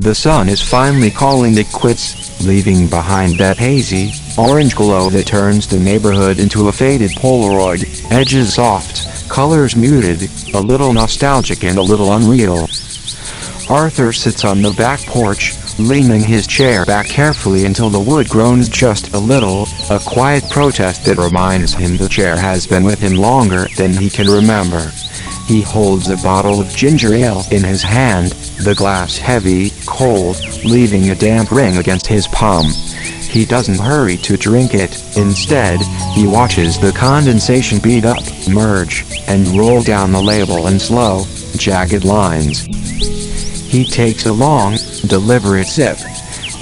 The sun is finally calling it quits, leaving behind that hazy, orange glow that turns the neighborhood into a faded Polaroid, edges soft, colors muted, a little nostalgic and a little unreal. Arthur sits on the back porch, leaning his chair back carefully until the wood groans just a little, a quiet protest that reminds him the chair has been with him longer than he can remember. He holds a bottle of ginger ale in his hand, the glass heavy, cold, leaving a damp ring against his palm. He doesn't hurry to drink it. Instead, he watches the condensation bead up, merge, and roll down the label in slow, jagged lines. He takes a long, deliberate sip.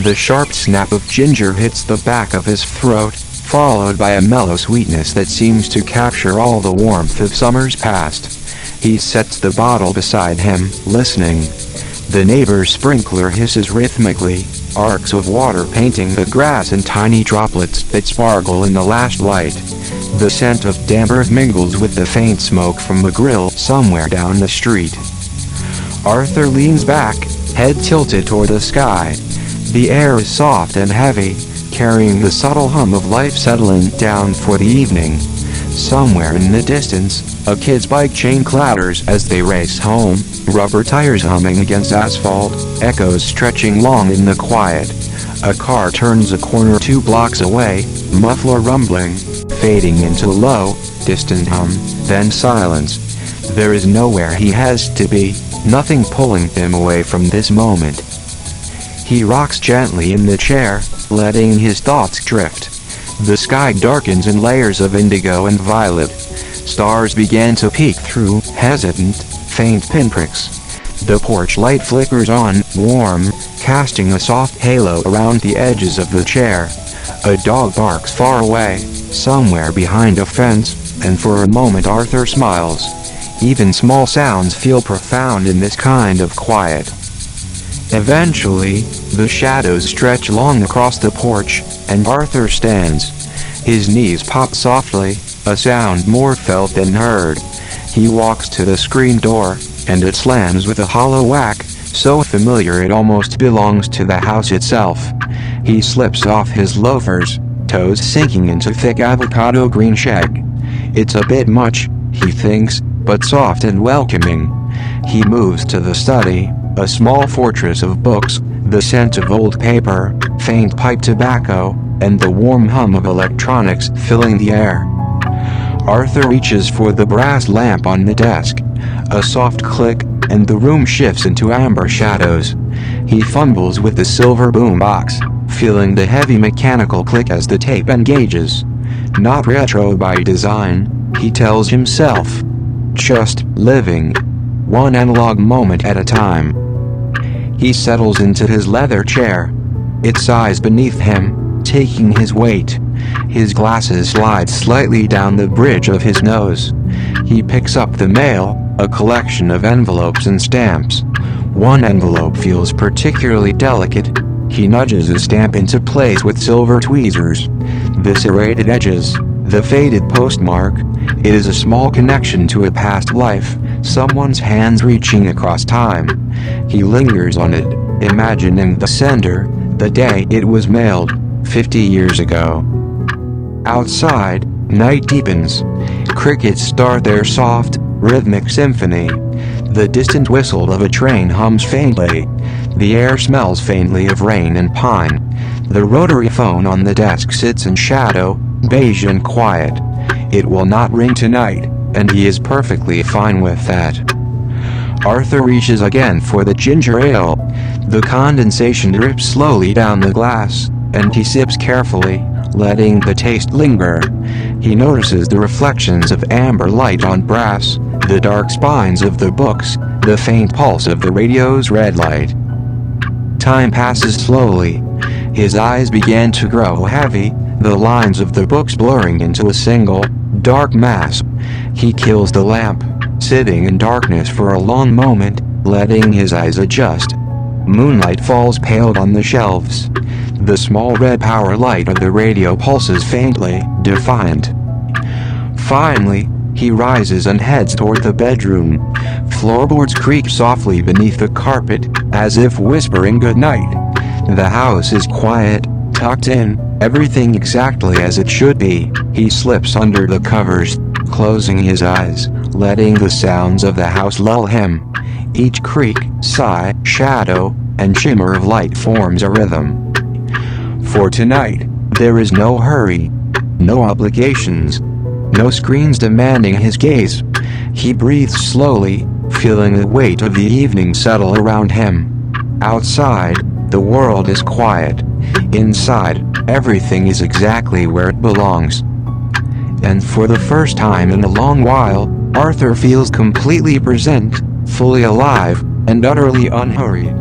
The sharp snap of ginger hits the back of his throat, followed by a mellow sweetness that seems to capture all the warmth of summers past. He sets the bottle beside him, listening. The neighbor's sprinkler hisses rhythmically, arcs of water painting the grass in tiny droplets that sparkle in the last light. The scent of damp earth mingles with the faint smoke from a grill somewhere down the street. Arthur leans back, head tilted toward the sky. The air is soft and heavy, carrying the subtle hum of life settling down for the evening. Somewhere in the distance, a kid's bike chain clatters as they race home, rubber tires humming against asphalt, echoes stretching long in the quiet. A car turns a corner 2 blocks away, muffler rumbling, fading into a low, distant hum, then silence. There is nowhere he has to be, nothing pulling him away from this moment. He rocks gently in the chair, letting his thoughts drift. The sky darkens in layers of indigo and violet. Stars begin to peek through, hesitant, faint pinpricks. The porch light flickers on, warm, casting a soft halo around the edges of the chair. A dog barks far away, somewhere behind a fence, and for a moment Arthur smiles. Even small sounds feel profound in this kind of quiet. Eventually, the shadows stretch long across the porch, and Arthur stands. His knees pop softly, a sound more felt than heard. He walks to the screen door, and it slams with a hollow whack, so familiar it almost belongs to the house itself. He slips off his loafers, toes sinking into thick avocado green shag. It's a bit much, he thinks, but soft and welcoming. He moves to the study, a small fortress of books, the scent of old paper, faint pipe tobacco, and the warm hum of electronics filling the air. Arthur reaches for the brass lamp on the desk. A soft click, and the room shifts into amber shadows. He fumbles with the silver boombox, feeling the heavy mechanical click as the tape engages. Not retro by design, he tells himself. Just living, one analog moment at a time. He settles into his leather chair. It sighs beneath him, taking his weight. His glasses slide slightly down the bridge of his nose. He picks up the mail, a collection of envelopes and stamps. One envelope feels particularly delicate. He nudges a stamp into place with silver tweezers. The serrated edges, the faded postmark. It is a small connection to a past life, someone's hands reaching across time. He lingers on it, imagining the sender, the day it was mailed, 50 years ago. Outside, night deepens. Crickets start their soft, rhythmic symphony. The distant whistle of a train hums faintly. The air smells faintly of rain and pine. The rotary phone on the desk sits in shadow, beige and quiet. It will not ring tonight, and he is perfectly fine with that. Arthur reaches again for the ginger ale. The condensation drips slowly down the glass, and he sips carefully, letting the taste linger. He notices the reflections of amber light on brass, the dark spines of the books, the faint pulse of the radio's red light. Time passes slowly. His eyes begin to grow heavy, the lines of the books blurring into a single, dark mass. He kills the lamp, sitting in darkness for a long moment, letting his eyes adjust. Moonlight falls pale on the shelves. The small red power light of the radio pulses faintly, defiant. Finally, he rises and heads toward the bedroom. Floorboards creak softly beneath the carpet, as if whispering goodnight. The house is quiet, tucked in, everything exactly as it should be. He slips under the covers, closing his eyes, letting the sounds of the house lull him. Each creak, sigh, shadow, and shimmer of light forms a rhythm. For tonight, there is no hurry, no obligations, no screens demanding his gaze. He breathes slowly, feeling the weight of the evening settle around him. Outside, the world is quiet. Inside, everything is exactly where it belongs. And for the first time in a long while, Arthur feels completely present, fully alive, and utterly unhurried.